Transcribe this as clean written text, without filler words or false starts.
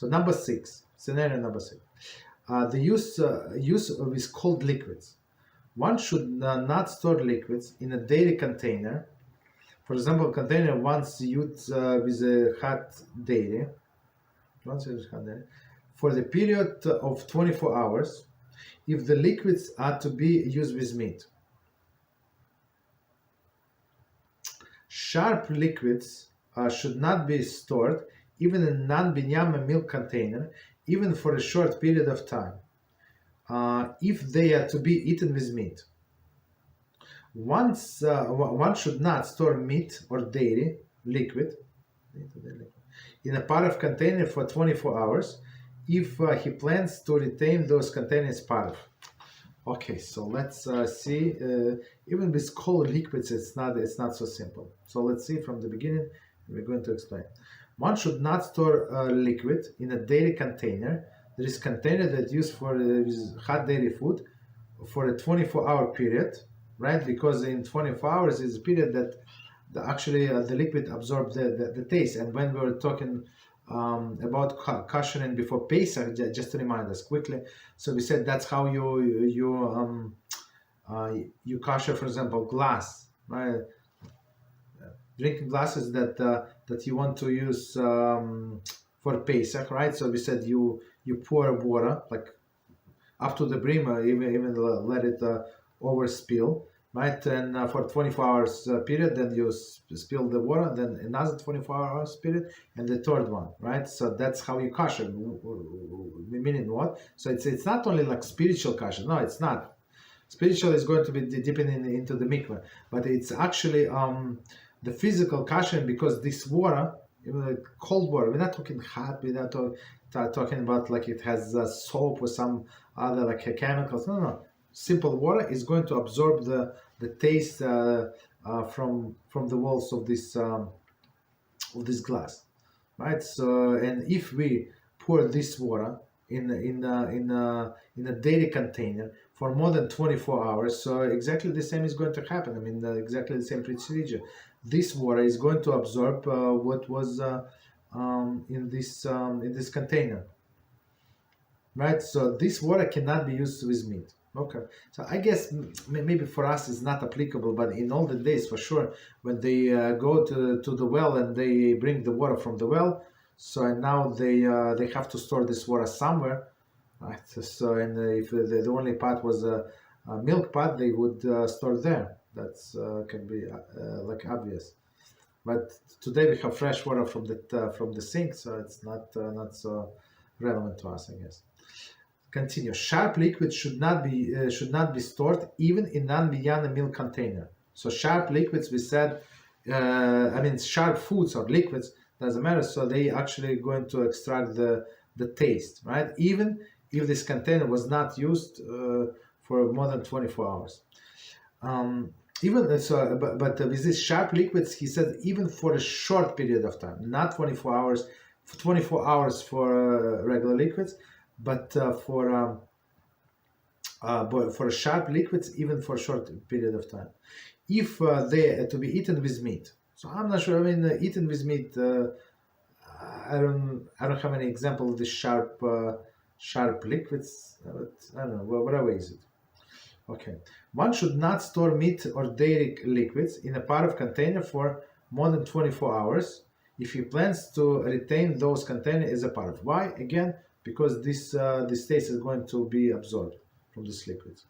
So number 6, scenario number 6, the use of is cold liquids. One should not store liquids in a daily container. For example, container once used with a hot daily, for the period of 24 hours, if the liquids are to be used with meat. Sharp liquids should not be stored even in non-binyama milk container, even for a short period of time, if they are to be eaten with meat. One should not store meat or dairy liquid in a part of container for 24 hours if he plans to retain those containers part of. Okay, so let's see. Even with cold liquids, it's not so simple. So let's see from the beginning. We're going to explain. One should not store liquid in a dairy container. There is container that used for hot dairy food for a 24-hour period, right? Because in 24 hours is a period that the liquid absorbs the taste. And when we were talking about kosher before Pesach, just to remind us quickly, so we said that's how you kosher, for example, glass, right? Drinking glasses that you want to use for Pesach, right? So we said you pour water like up to the brim, even let it overspill, right? And for 24 hours period, then you spill the water, then another 24 hours period, and the third one, right? So that's how you kosher. Meaning what? So it's not only like spiritual kosher. No, it's not. Spiritual is going to be dipping into the mikveh, but it's actually the physical kosher, because this water, even like cold water, we're not talking hot, we're not talking about like it has soap or some other like chemicals. No. Simple water is going to absorb the taste from the walls of this glass, right? So, and if we pour this water in a daily container for more than 24 hours, so exactly the same is going to happen. I mean, exactly the same procedure. This water is going to absorb what was in this container, right? So this water cannot be used with meat. Okay, so I guess maybe for us it's not applicable, but in all the days for sure, when they go to the well and they bring the water from the well, so and now they have to store this water somewhere, right? So and if the only pot was a milk pot, they would store there. That's can be like obvious. But today we have fresh water from the sink, so it's not so relevant to us, I guess. Continue. Sharp liquids should not be stored even in non-binyana milk container. So sharp liquids, we said, sharp foods or liquids, doesn't matter. So they actually going to extract the taste, right? Even if this container was not used for more than 24 hours. But with these sharp liquids, he said even for a short period of time, not 24 hours. 24 hours for regular liquids, but for sharp liquids, even for a short period of time, if they are to be eaten with meat. So I'm not sure. I mean, eaten with meat. I don't have any example of the sharp liquids. But I don't know. Whatever is it. Okay. One should not store meat or dairy liquids in a part of container for more than 24 hours if he plans to retain those containers as a part of. Why? Again, because this taste is going to be absorbed from these liquids.